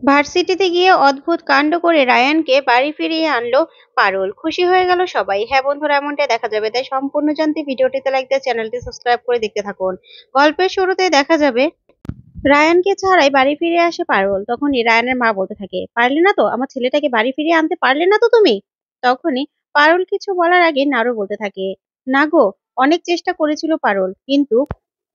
ভার্সিটিতে গিয়ে অদ্ভুত কাণ্ড করে রায়ানকে বাড়ি ফিরিয়ে আনলো পারুল। খুশি হয়ে গেল সবাই। হ্যাঁ বন্ধুরা, এমনটাই দেখা যাবে। তাই সম্পূর্ণ জানতে ভিডিওটিতে লাইক দিয়ে চ্যানেলটি সাবস্ক্রাইব করে দেখতে থাকুন। গল্পের শুরুতে দেখা যাবে রায়ানকে ছাড়াই বাড়ি ফিরে আসে পারুল। তখনই রায়ানের মা বলতে থাকে, পারলে না তো, আমার ছেলেটাকে বাড়ি ফিরিয়ে আনতে পারলে না তো তুমি। তখনই পারুল কিছু বলার আগে নাড়ু বলতে থাকে, না গো, অনেক চেষ্টা করেছিল পারুল, কিন্তু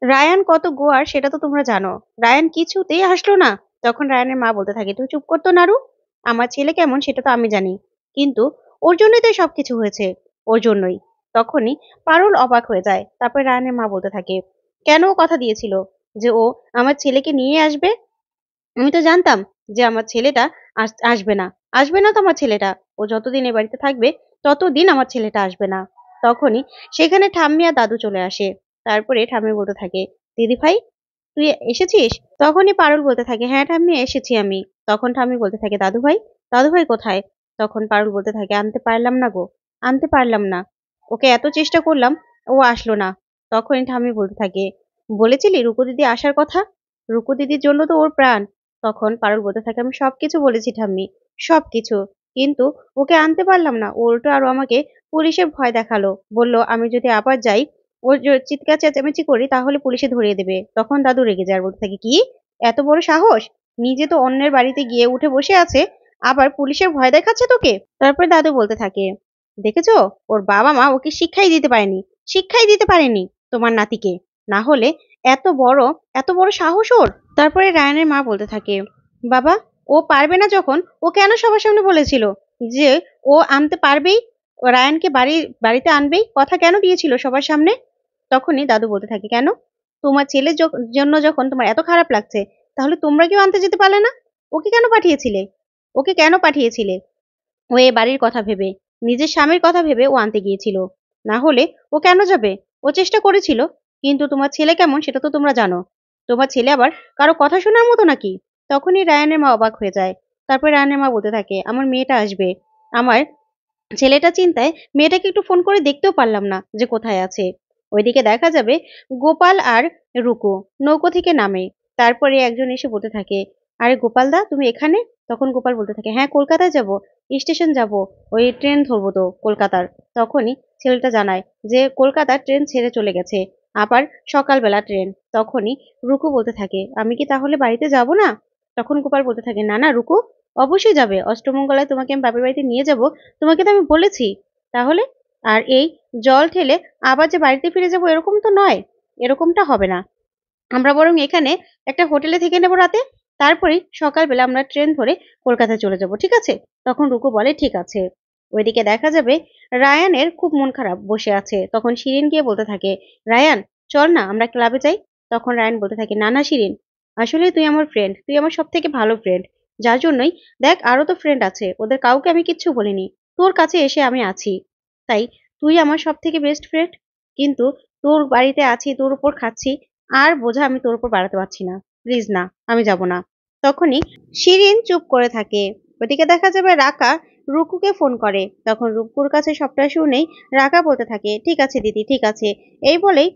রায়ান কত গোয়ার সেটা তো তোমরা জানো। রায়ান কিছুতেই আসলো না। তখন রায়ানের মা বলতে থাকে, তুই চুপ করতো নাড়ু, আমার ছেলে কেমন সেটা তো আমি জানি, কিন্তু ওর জন্যই তো সবকিছু হয়েছে, ওর জন্যই। তখনই পারুল অবাক হয়ে যায়। তারপর রায়ানের মা বলতে থাকে, কেন ও কথা দিয়েছিল যে ও আমার ছেলেকে নিয়ে আসবে? আমি তো জানতাম যে আমার ছেলেটা আসবে না। আসবে না তো আমার ছেলেটা। ও যতদিন এ বাড়িতে থাকবে ততদিন আমার ছেলেটা আসবে না। তখনই সেখানে ঠাম্মি আর দাদু চলে আসে। তারপরে ঠাম্মি বলতে থাকে, দিদি ভাই, তুই এসেছিস? তখনই পারুল বলতে থাকে, হ্যাঁ ঠাম্মি, এসেছি আমি। তখন ঠাম্মি বলতে থাকে, দাদু ভাই, দাদু ভাই কোথায়? তখন পারুল বলতে থাকে, আনতে পারলাম না গো, আনতে পারলাম না। ওকে এত চেষ্টা করলাম, ও আসলো না। তখনই ঠাম্মি বলতে থাকে, বলেছিলি রূপো দিদি আসার কথা? রূপো দিদির জন্য তো ওর প্রাণ। তখন পারুল বলতে থাকে, আমি সবকিছু বলেছি ঠাম্মি, সবকিছু, কিন্তু ওকে আনতে পারলাম না। ও উল্টো আরো আমাকে পুলিশের ভয় দেখালো, বলল আমি যদি আবার যাই, ওর চিৎকার চেঁচামেচি করি, তাহলে পুলিশে ধরিয়ে দেবে। তখন দাদু রেগে যায় আর বলতে থাকে, কি এত বড় সাহস! নিজে তো অন্যের বাড়িতে গিয়ে উঠে বসে আছে, আবার পুলিশের ভয় দেখাচ্ছে তোকে। তারপর দাদু বলতে থাকে, দেখেছো, ওর বাবা মা ওকে শিক্ষাই দিতে পারেনি, শিক্ষাই দিতে পারেনি তোমার নাতিকে, না হলে এত বড়, এত বড় সাহস ওর। তারপরে রায়ানের মা বলতে থাকে, বাবা, ও পারবে না যখন ও কেন সবার সামনে বলেছিল যে ও আনতে পারবেই, ও রায়ানকে বাড়িতে আনবেই, কথা কেন দিয়েছিল সবার সামনে? তখনই দাদু বলতে থাকে, কেন, তোমার ছেলের জন্য যখন তোমার এত খারাপ লাগছে, তাহলে তোমরা কেউ আনতে যেতে পারলে না? ওকে কেন পাঠিয়েছিলে? ওকে কেন পাঠিয়েছিলে? ও এ বাড়ির কথা ভেবে, নিজের স্বামীর কথা ভেবে ও আনতে গিয়েছিল, না হলে ও কেন যাবে? ও চেষ্টা করেছিল, কিন্তু তোমার ছেলে কেমন সেটা তো তোমরা জানো। তোমার ছেলে আবার কারো কথা শোনার মতো নাকি? তখনই রায়ানের মা অবাক হয়ে যায়। তারপর রায়ানের মা বলতে থাকে, আমার মেয়েটা আসবে, আমার ছেলেটা চিন্তায় মেয়েটাকে একটু ফোন করে দেখতেও পারলাম না যে কোথায় আছে। ওইদিকে দেখা যাবে গোপাল আর রুকু নৌকো থেকে নামে। তারপরে একজন এসে বলতে থাকে, আরে গোপাল দা, তুমি এখানে? তখন গোপাল বলতে থাকে, হ্যাঁ কলকাতায় যাব, স্টেশন যাব, ওই ট্রেন ধরবো তো কলকাতার। তখনই ছেলেটা জানায় যে কলকাতার ট্রেন ছেড়ে চলে গেছে, আবার সকালবেলা ট্রেন। তখনই রুকু বলতে থাকে, আমি কি তাহলে বাড়িতে যাব না? তখন গোপাল বলতে থাকে, না না রুকু, অবশ্যই যাবে, অষ্টমঙ্গলায় তোমাকে আমি বাপের বাড়িতে নিয়ে যাব, তোমাকে তো আমি বলেছি। তাহলে আর এই জল ঠেলে আবার যে বাড়িতে ফিরে যাব এরকম তো নয়, এরকমটা হবে না। আমরা বরং এখানে একটা হোটেলে থেকে নেব রাতে, তারপরেই সকালবেলা আমরা ট্রেন ধরে কলকাতায় চলে যাব, ঠিক আছে? তখন রুকু বলে, ঠিক আছে। ওইদিকে দেখা যাবে রায়ানের খুব মন খারাপ বসে আছে। তখন শিরিন গিয়ে বলতে থাকে, রায়ান, চল না আমরা ক্লাবে যাই। তখন রায়ান বলতে থাকে, না না শিরিন, আসলে তুই আমার ফ্রেন্ড, তুই আমার সব থেকে ভালো ফ্রেন্ড, যার জন্যই, দেখ আরো তো ফ্রেন্ড আছে, ওদের কাউকে আমি কিচ্ছু বলিনি, তোর কাছে এসে আমি আছি, তাই তুই আমার সব থেকে বেস্ট ফ্রেন্ড, কিন্তু তোর বাড়িতে আছি, তোর উপর খাচ্ছি, আর বোঝা আমি তোর উপর বাড়াতে পারছি না, প্লিজ না, আমি যাব না। তখনই শিরিন চুপ করে থাকে। ওদিকে দেখা যাবে রাকা রুকুকে ফোন করে। তখন রুকুর কাছে সবটা শুনেই রাকা বলতে থাকে, ঠিক আছে দিদি, ঠিক আছে। এই বলেই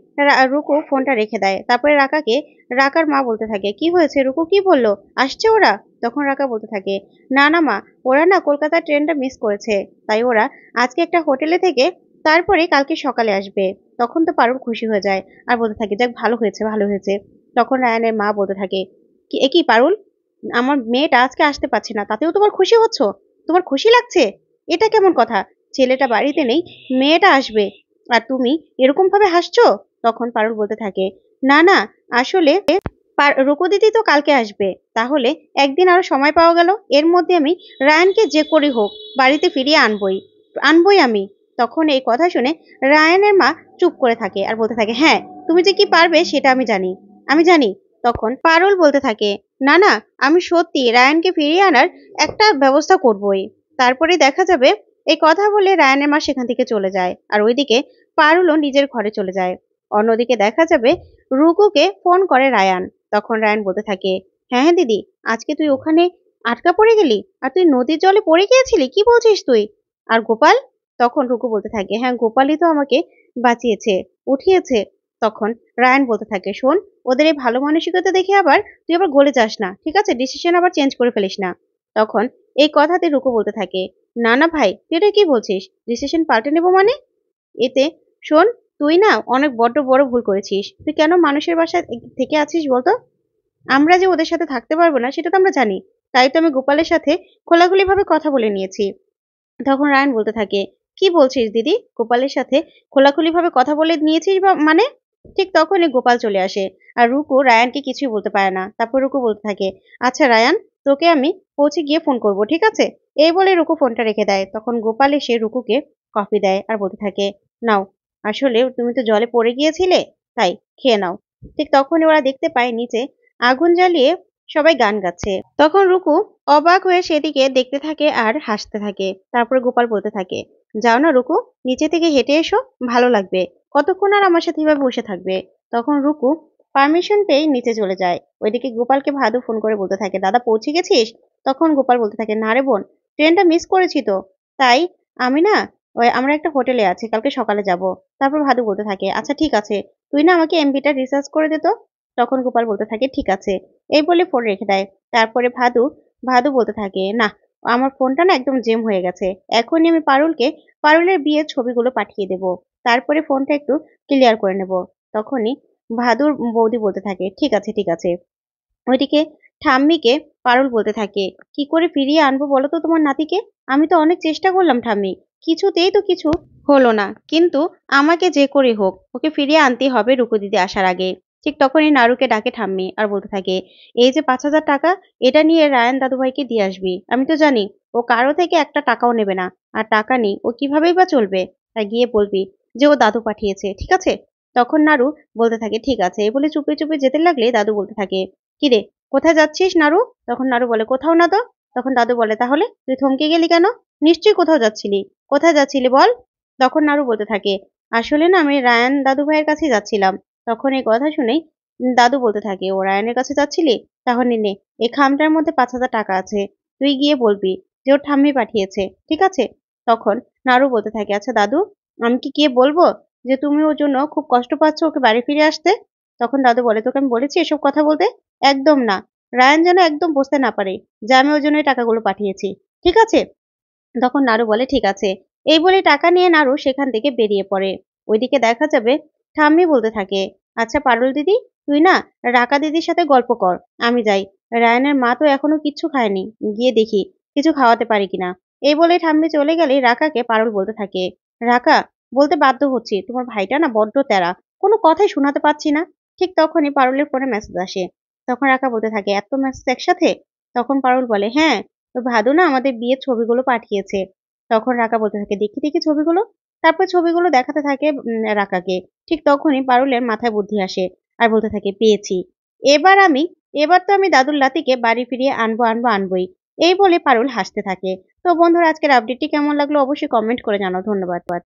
রুকু ফোনটা রেখে দেয়। তারপরে রাকাকে রাকার মা বলতে থাকে, কি হয়েছে রুকু, কি বললো, আসছে ওরা? তখন রাকা বলতে থাকে, না না মা, ওরা না কলকাতার ট্রেনটা মিস করেছে, তাই ওরা আজকে একটা হোটেলে থেকে তারপরে কালকে সকালে আসবে। তখন তো পারুল খুশি হয়ে যায় আর বলতে থাকে, যাক ভালো হয়েছে, ভালো হয়েছে। তখন রায়ানের মা বলতে থাকে, কি এ কি পারুল, আমার মেয়েটা আজকে আসতে পারছে না, তাতেও তোমার খুশি হচ্ছ? তোমার খুশি লাগছে? এটা কেমন কথা? ছেলেটা বাড়িতে নেই, মেয়েটা আসবে, আর তুমি এরকম ভাবে হাসছো? তখন পারুল বলতে থাকে, না না, আসলে রুকু দিদি তো কালকে আসবে, তাহলে একদিন আরো সময় পাওয়া গেল, এর মধ্যে আমি রায়ানকে যে করি হোক বাড়িতে ফিরিয়ে আনবই, আনবই আমি। তখন এই কথা শুনে রায়ানের মা চুপ করে থাকে আর বলতে থাকে, হ্যাঁ তুমি যে কি পারবে সেটা আমি জানি, আমি জানি। তখন পারুল বলতে থাকে, না না, আমি সত্যি রায়ানকে ফিরিয়ে আনার একটা ব্যবস্থা করবই। তারপরে দেখা যাবে এই কথা বলে রায়ানের মা সেখান থেকে চলে যায়, আর ওইদিকে পারুলও নিজের ঘরে চলে যায়। অন্যদিকে দেখা যাবে রুকুকে ফোন করে রায়ান। তখন রায়ান বলতে থাকে, হ্যাঁ হ্যাঁ দিদি, আজকে তুই ওখানে আটকা পড়ে গেলি, আর তুই নদীর জলে পড়ে গিয়েছিলি, কি বলছিস তুই? আর গোপাল? তখন রুকু বলতে থাকে, হ্যাঁ গোপালই তো আমাকে বাঁচিয়েছে, উঠিয়েছে। তখন রায়ান বলতে থাকে, শোন, ওদের এই ভালো মানসিকতা দেখে আবার তুই আবার গলে যাস না, ঠিক আছে? ডিসিশন আবার চেঞ্জ করে ফেলিস না। তখন এই কথাতে রুকু বলতে থাকে, না না ভাই, তুই এটা কি বলছিস? ডিসিশন পাল্টে নেবো মানে? এতে শোন, তুই না অনেক বড় ভুল করেছিস। তুই কেন মানুষের বাসায় থেকে আছিস বলতো? আমরা যে ওদের সাথে থাকতে পারবো না সেটা তো আমরা জানি। তাই তো আমি গোপালের সাথে খোলাখুলিভাবে কথা বলে নিয়েছি। তখন রায়ান বলতে থাকে, কি বলছিস দিদি? গোপালের সাথে খোলাখুলিভাবে কথা বলে নিয়েছিস বা মানে? ঠিক তখনই গোপাল চলে আসে। আর রুকু রায়ানকে কিছুই বলতে পারে না। তারপর রুকু বলতে থাকে, আচ্ছা রায়ান, তোকে আমি পৌঁছে গিয়ে ফোন করব, ঠিক আছে? এই বলে রুকু ফোনটা রেখে দেয়। তখন গোপাল এসে রুকুকে কফি দেয় আর বলতে থাকে, নাও, আসলে তুমি তো জলে পড়ে গিয়েছিলে, তাই খেয়ে নাও। ঠিক তখনই ওরা দেখতে পায় নিচে আগুন জ্বালিয়ে সবাই গান গাচ্ছে। তখন রুকু অবাক হয়ে সেদিকে দেখতে থাকে আর হাসতে থাকে। তারপরে গোপাল বলতে থাকে, যাও না রুকু, নিচে থেকে হেঁটে এসো, ভালো লাগবে। কতক্ষণ আর আমার সাথে এভাবে বসে থাকবে? তখন রুকু পারমিশন পেয়ে নিচে চলে যায়। ওইদিকে গোপালকে ভাদু ফোন করে বলতে থাকে, দাদা পৌঁছে গেছিস? তখন গোপাল বলতে থাকে, না রে বোন, ট্রেনটা মিস করেছি তো, তাই আমি না, ওই আমরা একটা হোটেলে আছি, কালকে সকালে যাব। তারপর ভাদু বলতে থাকে, আচ্ছা ঠিক আছে, তুই না আমাকে এমবিটা রিচার্জ করে দে তো। তখন গোপাল বলতে থাকে, ঠিক আছে। এই বলে ফোন রেখে দেয়। তারপরে ভাদু ভাদু বলতে থাকে, না, আমার ফোনটা না একদম জেম হয়ে গেছে। এখনই আমি পারুলের বিয়ের ছবিগুলো পাঠিয়ে দেব। তারপরে ফোনটা একটু ক্লিয়ার করে নেব। তখনই ভাদুর বৌদি বলতে থাকে, ঠিক আছে ঠিক আছে। ওইদিকে ঠাম্মিকে পারুল বলতে থাকে, কি করে ফিরিয়ে আনবো বলো তো তোমার নাতিকে? আমি তো অনেক চেষ্টা করলাম ঠাম্মি, কিছুতেই তো কিছু হলো না। কিন্তু আমাকে যে করে হোক ওকে ফিরিয়ে আনতেই হবে রুকু দিদি আসার আগে। ঠিক তখনই নারুকে ডাকে ঠাম্মি আর বলতে থাকে, এই যে 5,000 টাকা, এটা নিয়ে রায়ান দাদুভাইকে দিয়ে আসবি। আমি তো জানি ও কারো থেকে একটা টাকাও নেবে না। আর টাকা নেই ও কিভাবেই বা চলবে? তাই গিয়ে বলবি যে ও দাদু পাঠিয়েছে, ঠিক আছে? তখন নাড়ু বলতে থাকে, ঠিক আছে। এই বলে চুপে চুপে যেতে লাগলে দাদু বলতে থাকে, কিরে, কোথায় যাচ্ছিস নাড়ু? তখন নাড়ু বলে, কোথাও না তো। তখন দাদু বলে, তাহলে তুই থমকে গেলি কেন? নিশ্চয়ই কোথাও যাচ্ছিলি। কোথায় যাচ্ছিলি বল? তখন নাড়ু বলতে থাকে, আসলে না আমি রায়ান দাদু ভাইয়ের কাছেই যাচ্ছিলাম। তখন এই কথা শুনেই দাদু বলতে থাকে, ও রায়ানের কাছে যাচ্ছিলি? তাহলে নে, এই খামটার মধ্যে 5,000 টাকা আছে। তুই গিয়ে বলবি যে ওর ঠাম্মি পাঠিয়েছে, ঠিক আছে? তখন নাড়ু বলতে থাকে, আচ্ছা দাদু, আমি কি গিয়ে বলবো যে তুমি ওর জন্য খুব কষ্ট পাচ্ছ ওকে বাড়ি ফিরে আসতে? তখন দাদু বলে, তোকে আমি বলেছি এসব কথা বলতে? একদম না। রায়ান যেন একদম বুঝতে না পারে যে আমি ওর জন্য এই টাকাগুলো পাঠিয়েছি, ঠিক আছে? তখন নাড়ু বলে, ঠিক আছে। এই বলে টাকা নিয়ে নাড়ু সেখান থেকে বেরিয়ে পড়ে। ওইদিকে দেখা যাবে ঠাম্মি বলতে থাকে, আচ্ছা পারুল দিদি, তুই না রাকা দিদির সাথে গল্প কর, আমি যাই। রায়ানের মা তো এখনো কিচ্ছু খায়নি, গিয়ে দেখি কিছু খাওয়াতে পারি কিনা। এই বলে ঠাম্মি চলে গেলে রাকাকে পারুল বলতে থাকে, রাকা, বলতে বাধ্য হচ্ছি তোমার ভাইটা না বড্ড তেরা, কোনো কথাই শোনাতে পাচ্ছি না। ঠিক তখনই পারুলের ফোনে মেসেজ আসে। তখন রাকা বলতে থাকে, এত মেসেজ একসাথে? তখন পারুল বলে, হ্যাঁ, তো ভাদু না আমাদের বিয়ের ছবিগুলো পাঠিয়েছে। তখন রাকা বলতে থাকে, দেখি দেখি ছবিগুলো। তারপর ছবিগুলো দেখাতে থাকে রাকাকে। ঠিক তখনই পারুলের মাথায় বুদ্ধি আসে আর বলতে থাকে, পেয়েছি। এবার আমি এবার তো আমি দাদুর লাতিকে বাড়ি ফিরিয়ে আনবই। এই বলে পারুল হাসতে থাকে। তো বন্ধুরা, আজকের আপডেটটি কেমন লাগলো অবশ্যই কমেন্ট করে জানাও। ধন্যবাদ।